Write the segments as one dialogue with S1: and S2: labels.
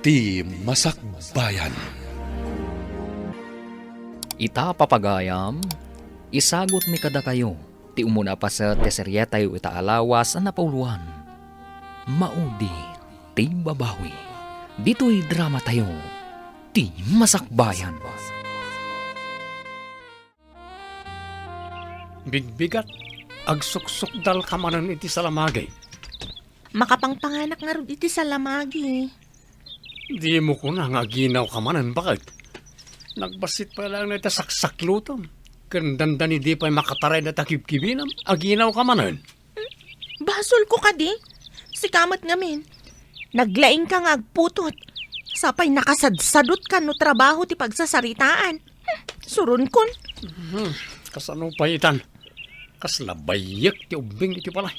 S1: ti Masakbayan.
S2: Ita papagayam, isagot mi kada kayo, ti umuna pa sa teserya tayo itaalawas ang napauluan. Maudi, ti babawi. Dito'y drama tayo, ti Masakbayan.
S3: Bigbigat, agsuksok dal kamanan iti salamagay.
S4: Makapangpanganak nga rin iti sa lamagi.
S3: Di mo ko na nga ginaw kamanan, bakit? Nagbasit pa lang na ita saksaklutom. Kandandan di pa'y makataray na takibkibinam, aginaw kamanan.
S4: Basol ko ka di. Si kamat ngamin. Naglaing ka nga agputot. Sapay nakasadsadot ka no trabaho ti pagsasaritaan. Surun kon.
S3: Kasano pa itan? Kaslabayak ti ubing iti pala.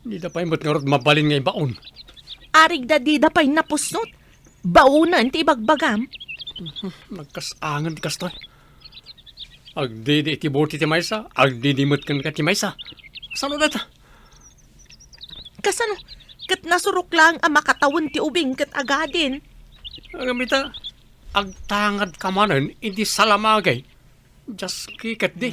S3: Di da pa'y matngarot mabalin ngay baon.
S4: Arig da di da pa'y napusnot. Baunan ti ibagbagam.
S3: Nagkasangan ti kastoy. Agdidi iti borti ti maysa, agdidimot kan ka ti maysa. Sano data?
S4: Kasano? Kat nasurok lang ang makatawan ti ubing kat agadin.
S3: Agamita, agtangad kamanan, hindi salamagay. Just kikat di.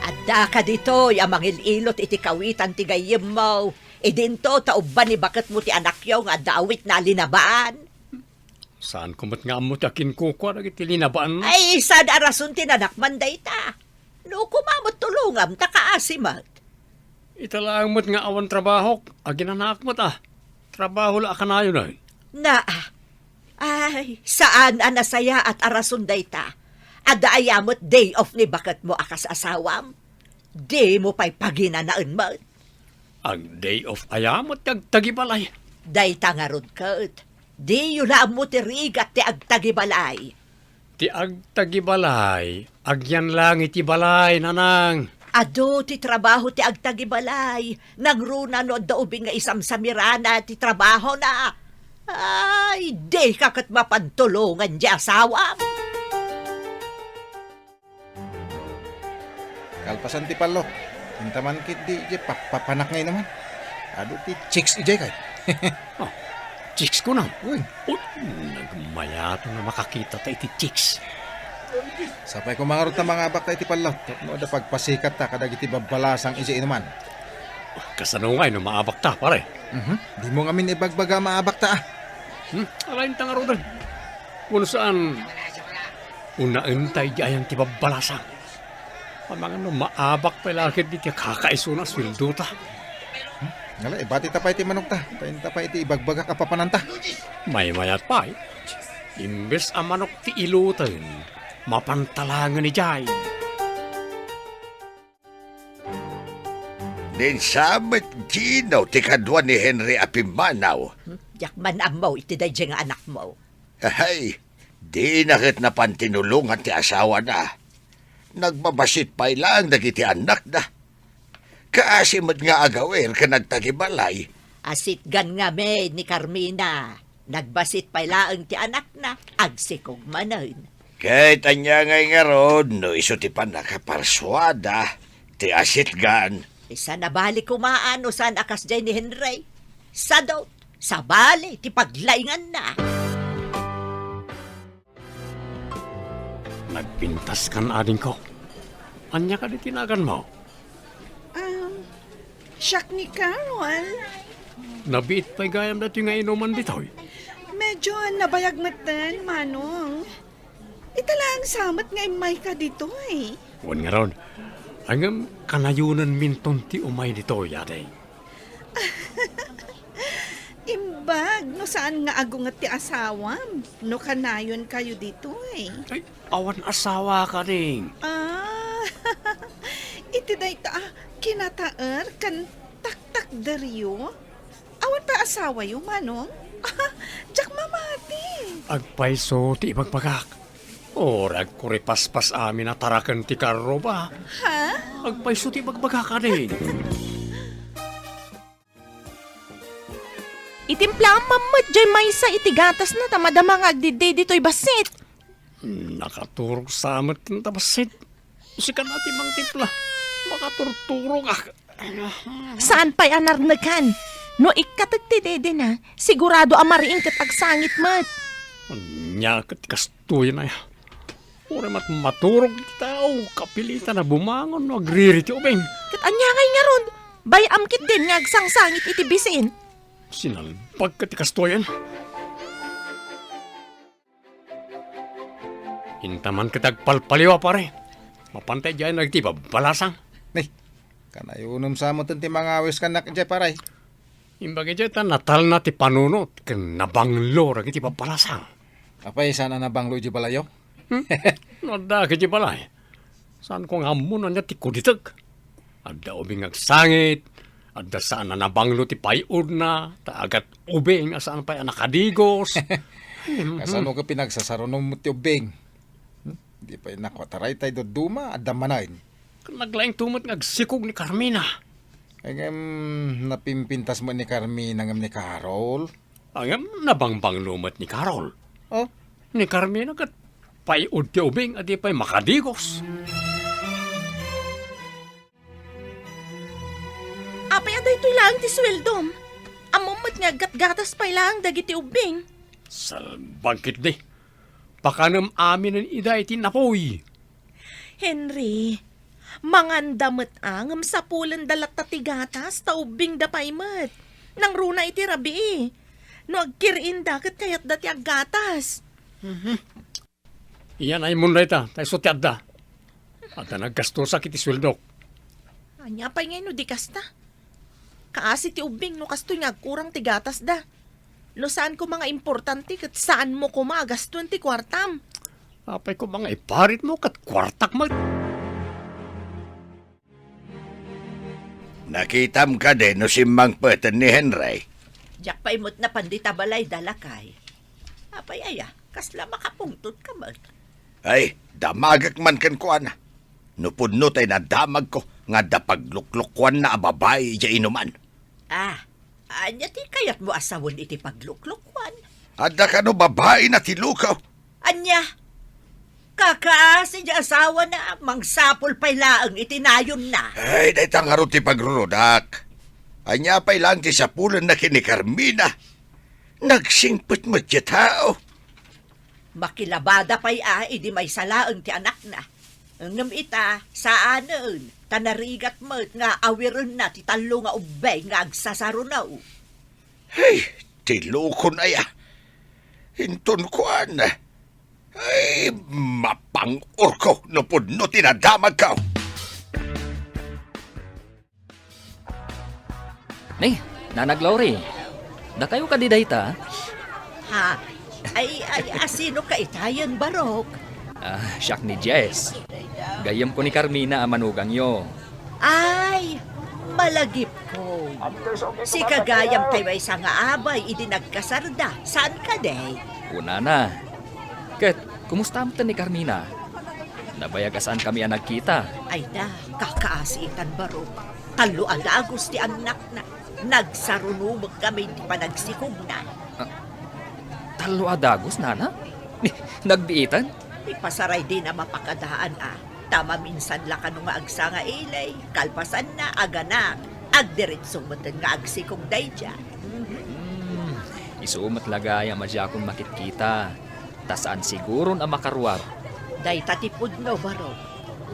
S5: Adda ka dito, amang ililot iti kawitan ti gayem mo. Idinto, tauban ni bakit mo ti anak yaw nga dawit na linabaan.
S3: Saan kumat nga mo ti akin kukwa na iti linabaan?
S5: Ay, sad arason ti nanakman day ta. No, kumamot tulungam, takaasimat.
S3: Italaang mo't nga awan trabaho, aginanak mo ta. Trabaho la ka na yun ay.
S5: Na, ay, saan anasaya at arason day ta? Ada ayamot day off ni bakit mo akas asawam? Di mo pa'y paginanaan mo.
S3: Ang day of ayamot agtagibalay.
S5: Day tangarod kat. Di yun mo ti rigat ti agtagibalay.
S3: Ti agtagibalay, agyan lang iti balay, nanang.
S5: Ado ti trabaho ti agtagibalay. Nangruna no da ubing nga isam sa mirana ti trabaho na. Ay, di kakat mapantulungan di asawa.
S6: Kalpasan ti palo. Hintaman kit di papanak ngay naman. Ado ti chicks ijay kay.
S3: Chicks ko na.
S6: Uy,
S3: Nagmayato na makakita ta iti chicks.
S6: sapay ko mangarot na mga abak tayo ti palo. No da pagpasikat ta kadag iti babalasang ijay naman.
S3: Kasano nga no maabak ta, pare.
S6: Di mo ngamin ibagbaga maabak ta ah.
S3: Alain tangarodan. Kung saan, unaintay di ayang tibabalasa. Mga no, maabak pa lakit di ti kakaiso na swildo ta.
S6: Ngala, bati ta pa iti manok ta. Tayin ta pa iti ibagbaga kapapanan ta.
S3: May mayat pa eh. Imbes ang manok ti ilutan, mapantalangan ni Jai.
S7: Din sabit ginaw ti kadwa ni Henry Apimanaw.
S5: Yakman amaw iti day nga anak mo.
S7: Ay, di nakit na pantinulungan ti asawa na. Nagbabasit pa ilang dagiti anak na. Kaasimod nga agawer ka nagtagibalay.
S5: Asit gan nga me ni Carmina. Nagbasit pa ilaang ti anak na. Agsikog manan.
S7: Kahit anya ngay nga ron, no iso ti pa nakaparswada, ti asit gan.
S5: Isa na bali kumaano saan akas jay ni Henry. Sa daw, sa bali, ti paglaingan na.
S3: Nagpintas kan ading ko. Anya ka di tinagan mo?
S8: Siyak ni Carol.
S3: Nabiit pa'y gayam dati nga inuman ditoy.
S8: Medyo nabayag matan, Manong. Italang samat nga imay ka dito eh.
S3: Huwag nga ron. Hanggang kanayunan minton ti umay dito, yaday.
S8: Imbag, no saan nga agungat ti asawam? No kanayon kayo dito eh.
S3: Ay, awan asawa ka rin.
S8: Iti day ta, kinataer kan taktak daryo. Awan pa asawa yung Manong? Diyak mamati.
S3: Agpaiso ti ibagpagak. Orag kuripaspas amin na tarakan ti karro ba?
S8: Ha?
S3: Agpaiso ti ibagpagak ka rin.
S4: Itimpla ang mamad jay maysa itigatas na tamadamang agdiday dito'y basit.
S3: Nakaturog sa amat ng tabasit. Sikan natin mang tipla. Makaturturog ah.
S4: Saan pa'y anarnagan? No ikatagti dede na, sigurado amariing katagsangit mat.
S3: Anya kat kastuyan na ya. Uri mat maturog tao, kapilitan na bumangon, no agriri ti ubing.
S4: Kat anya ngay nga ron, bayam kit din nga agsangsangit iti bisin.
S3: Sinalpag kat kastuyan. Intaman kitag palpaliwa pare. Mapantay dyan nagtiba balasang.
S6: Ni, kanayunom sa mo ti mga awis kanak dyan paray.
S3: Imbagay dyan natal na ti panunot. Nabanglo ragi ti balasang.
S6: Apay, sana na bang Luigi Balayo?
S3: Nada ka dyan balay. Saan kong hamunan niya ti kuditag. Adda ubing agsangit. Adda saan na nabanglo ti payod na. Taagat ubing asaan pa nakadigos.
S6: Kasano ka pinagsasarunom mo ti ubing? Di pa nakwataray tayo duma at damanain.
S3: Naglaing tumot ngagsikog ni Carmina.
S6: Ay napimpintas mo ni Carmina ngam ni Carol.
S3: Ang nabangbang lumat ni Carol.
S6: Oh,
S3: Ni Carmina kat payod ti ubing at di pa'y makadigos.
S4: Apay aday ito'y lang ti sweldom. Amumat nga gatgatas pa'y lang dagiti ubing.
S3: Salbagkit di. Pakanam amin ang iday tinapoy.
S4: Henry, mangandamot angam sa pulan dalat tatigatas ta ubing da paymat. Nang runa iti rabi eh. No agkiriin dakat kayat dati aggatas.
S3: Iyan ay munday ta, tayo sotiad da. At naggasto sa kiti swildok.
S4: Anya pa'y ngayon no di kasta. Kaasi ti ubing no kastoy nga kurang tigatas da. No saan ko mga importante kat saan mo ko magastuan ti kwartam.
S3: Apay ko mga iparit mo kat kwartak mag...
S7: Nakitam ka din no simbang peten ni Henry.
S5: Jak pa imot na pandita balay dalakay. Apay aya, kasla makapungtot ka man.
S7: Ay, damagak man kan ko ana. Nupudno tay na damag ko nga dapagluklukwan na ababay dya inuman.
S5: Anya ti kayat mo asawon iti pagluklukwan.
S7: Adda ka no babae na tilukaw.
S5: Anya, kakaasi dya asawa na mangsapol pa'y laang itinayon na.
S7: Ay, dahi tangaro ti pagrurudak. Anya pa'y lang ti sapulan na kini Carmina. Nagsingput mo ti tao.
S5: Makilabada pa'y idi may salaang ti anak na. Ngam ita, saanan, tanarigat mo nga awiron na ti talo nga ubay nga agsasarunaw.
S7: Ay, tilukon aya. Hinton ko ana. Ay, mapangur ko no pudno tinadamag ka.
S2: Ni, Nanag Lori, da kayo kadidayta?
S5: Ha? Ay, asino ka itayan, Barok?
S2: Siyak ni Jess. Gayam ko ni Carmina amanugang yo.
S5: Ay, malagip ko. Si kagayam tayo ay sa nga abay, idi nagkasarda. Saan ka, day?
S2: Una na. Ket, kumusta mo ni Carmina? Nabayagasan kami ang nagkita.
S5: Ay da, kakaasitan, Barok. Talo agagos ti anak na. Nagsarunumag kami di pa nagsikog na.
S2: Talo adagos, nana? Nagbiitan?
S5: Ipasaray din na mapakadaan Tama minsan la ka nga agsa nga ilay, kalpasan na agana, agdiritsong matan nga agsikog day dyan.
S2: Isumat lagay ang madya akong makitkita. Tasaan siguro na makaruar.
S5: Day tatipod no, Barok.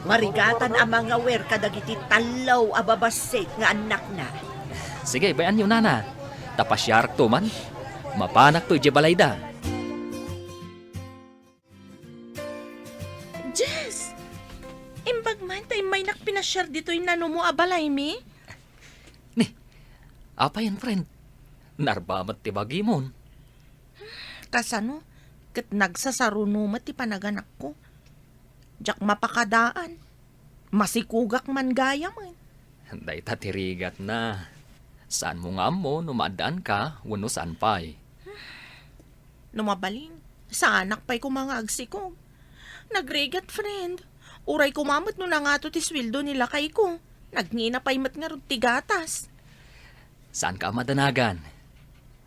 S5: Marigatan ang mga wer kadagiti talaw ababasik nga anak na.
S2: Sige, bayan nyo nana. Tapasyark to man. Mapanak to balayda.
S4: Jess! Imbag man tayo may nakpinasyar dito yung nano mo abalay mi?
S2: Ni, apa yan friend? Narbamat ti bagimon.
S4: Kasano? Kat nagsasarunumat ti panaganak ko. Jak mapakadaan. Masikugak man gaya man.
S2: Day tatirigat na. Saan mo nga mo numadaan ka, wano saan pa'y?
S4: Numabalin. Sa anak pa'y kumanga agsikog. Nagregat, friend. Uray kumamot no na nga to ti sweldo nila kay ko. Nagngina pa'y mat nga ti gatas.
S2: Saan ka madanagan?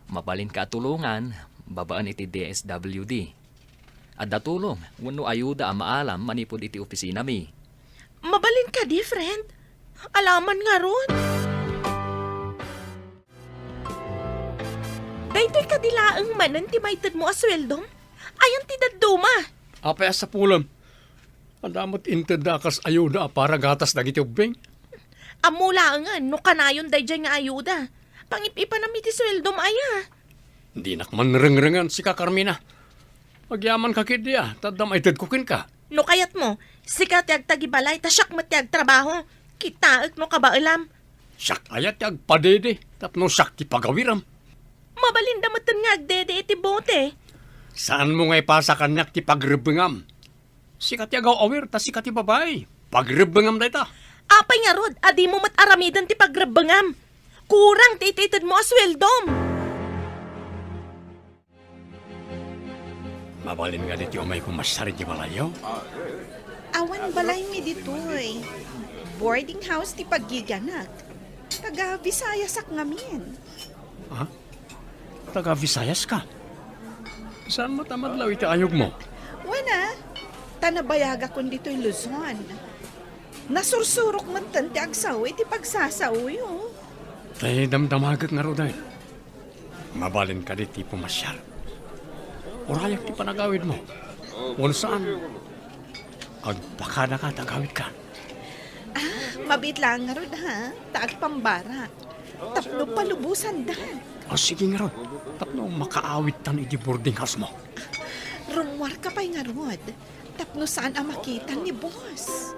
S2: Mabalin ka tulungan, babaan iti DSWD. At datulong, wano ayuda ang maalam manipod iti opisina mi.
S4: Mabalin ka di, friend. Alaman nga ron. Daytoy kadilaang manan ti maytad mo asweldom. Ayan ti dadduma.
S3: Apay sa pulam. Adamot inted dakas ayuda para gatas dagiti ubing.
S4: Amula nga, no kanayon dayjay nga ayuda. Pangip-ipa na ti sweldom aya.
S3: Hindi nakman reng-rengan si Kakarmina. Magyaman ka kid diya, tadam ay kukin ka.
S4: No kayat mo, sikat yag tagibalay, tasyak matyag trabaho. Kitaak no kabailam.
S3: Siyak ayat yag padede, tapno siyak ti pagawiram.
S4: Mabalinda matan nga agdede iti bote.
S3: Saan mo nga ipasa kanyak ti pagrebengam? Sikat yagaw awir, ta sikat ti babay. Pagrebengam da ita.
S4: Apay nga rod, adi mo mataramidan ti pagrabangam. Kurang ti ititid mo asweldom.
S3: Mabalin nga dito may kumasari di balayo.
S8: Awan balay mi ditoy. Boarding house ti paggiganak. Taga Visayas ak ngamin.
S3: Ha? Taga Visayas ka? Saan mo tamadlaw iti ayog mo?
S8: Wana, tanabayaga kon dito'y Luzon. Nasursurok man tan ti agsaw iti pagsasauyo.
S3: Tay damdamagak nga roday. Mabalin ka diti pumasyar. Urayak ti panagawid mo. Kung saan? Agpakada ka, tagawid ka.
S8: Mabit lang nga rod ha, taag pambara. Tapno palubusan da.
S3: O sige nga rod, tapno makaawid tan iti boarding house mo.
S8: Rumwar ka pa'y nga rod. Tapno saan ang makita ni boss.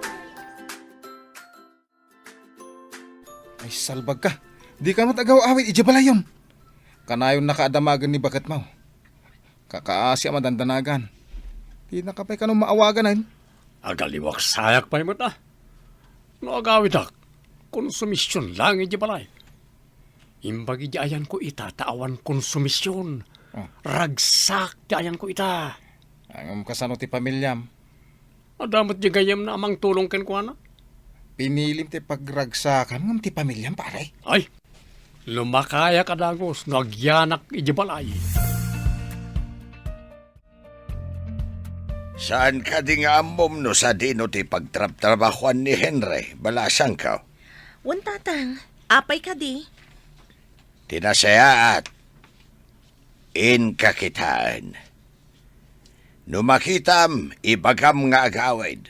S6: Ay salbag ka. Di ka matagaw-awit ijabalayon. Kanayon nakaadamagan ni bakat mo. Kakaasi ang madandanagan. Di nakapay ka nung maawagan ay.
S3: Agaliwak sayak pa mo ta. No agawid ak, konsumisyon lang iti balay. Imbagi di ayan ko ita, taawan konsumisyon. Ragsak di ayan ko ita.
S6: Ang kasano ti pamilyam.
S3: Adamot di gayam na amang tulong ken ko na.
S6: Pinilim ti pagragsakan ng ti pamilyam pare.
S3: Ay, lumakaya ka dagos, nagyanak iti balay.
S7: Saan ka di nga amom no sa dino ti pagtrabahuan ni Henry? Balasang ka.
S4: Wan tatang, apay ka di.
S7: Tinasayaat. In kakitaan. Numakitam, ibagam nga agawid.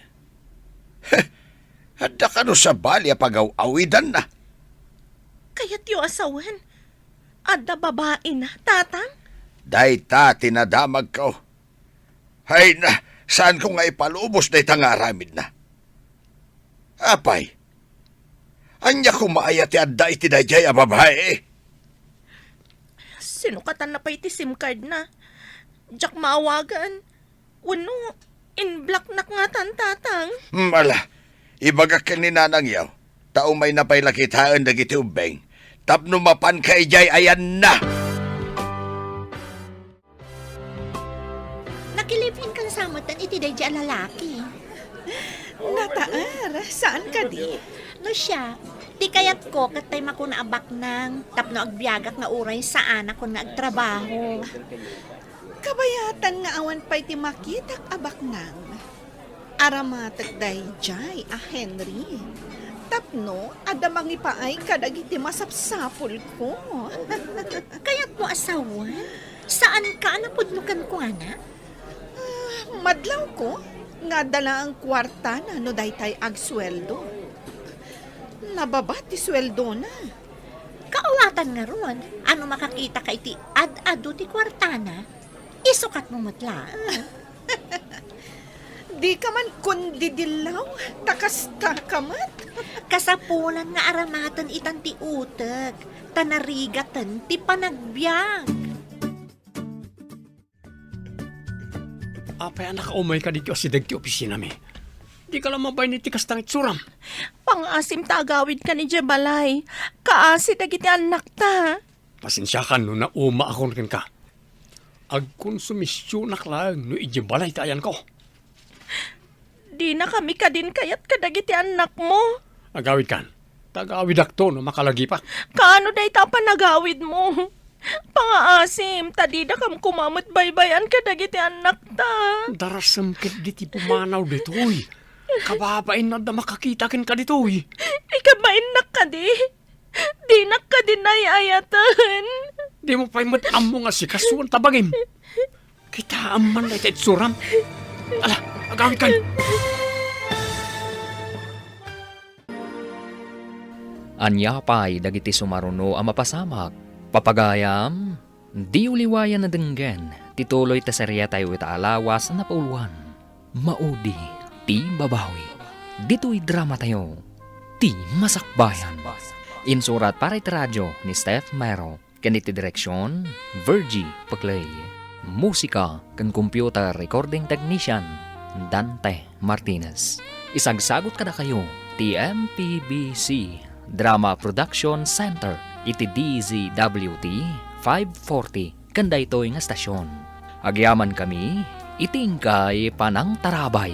S7: Hada ka no sa balya pag-awidan na.
S4: Kaya't yu asawan. Adda babae na, tatang.
S7: Dayta tinadamag ko. Hay na, saan ko nga ipalubos na itangaramid na? Apay, anya ko maayat adda iti dayjay a babae.
S4: Sinukatan na pa iti SIM card na. Diyak maawagan. Wano, in-block na nga tan tatang.
S7: Mala, ibagak ka ni nanang yaw. Tao may napaylakitaan dagiti ubeng. Tapno mapan kay jay ayan na.
S5: Nakilipin kang samutan iti dayjay a lalaki.
S8: Nataar, saan ka di?
S5: No siya, ti kayat ko katay makuna abak nang tapno agbyagak nga uray sa anak ko nga agtrabaho.
S8: Kabayatan nga awan pa'y ti makitak abak nang. Aramatag dayjay a Henry. Tapno, adamang ipaay kadag iti masapsapol ko.
S5: Kayat mo asawan? Saan ka napudnukan ko ana?
S8: Madlaw ko, nga dala ang kwarta na no daytay agsweldo. Nababat ti sweldo na.
S5: Kaawatan nga ron, ano makakita ka iti ad-ado ti kwartana? Isukat mo matla.
S8: Di ka man kundi dilaw, takasta ka mat.
S5: Kasapulan nga aramatan itan ti uteg, tanarigatan ti panagbiag.
S3: Apay anak umay ka dito si dagti opisina mi. Di ka lang mabay ni tikas tangit suram.
S4: Pangasim tagawid ka ni Jebalay. Kaasi dagiti anak ta.
S3: Pasensya ka no na uma akong rin ka. Agkonsumisyon lang no ijibalay tayan ko.
S4: Di na kami ka din kayat kadagiti anak mo.
S3: Agawid kan. Tagawid akto no makalagi pa.
S4: Kaano day ta panagawid mo? Pangaasim, tadida kam kumamot baybayan kadagiti anak ta.
S3: Darasam ket diti pumanaw ditoy. Kababain na da makakita ken ka ditoy.
S4: Ikabain na ka di. Di na ka din ayayatan.
S3: Di mo pa'y amo nga si kasuan tabagim. Kita aman na iti suram. Ala, agawin kan.
S2: Anya pa'y dagiti sumaruno ang mapasamak. Papagayam, di uliwayan na denggen, tituloy ta serya tayo itaalawas na pauluan. Maudi, ti babawi. Dito'y drama tayo, ti masakbayan. Insurat para iti radyo ni Steph Mero. Kaniti direksyon, Virgie Paglay. Musika kan computer recording technician, Dante Martinez. Isagsagot kada kayo, ti MPBC Drama Production Center, iti DZWT 540, kanda ito'y nga stasyon. Agyaman kami, itingkay panang tarabay.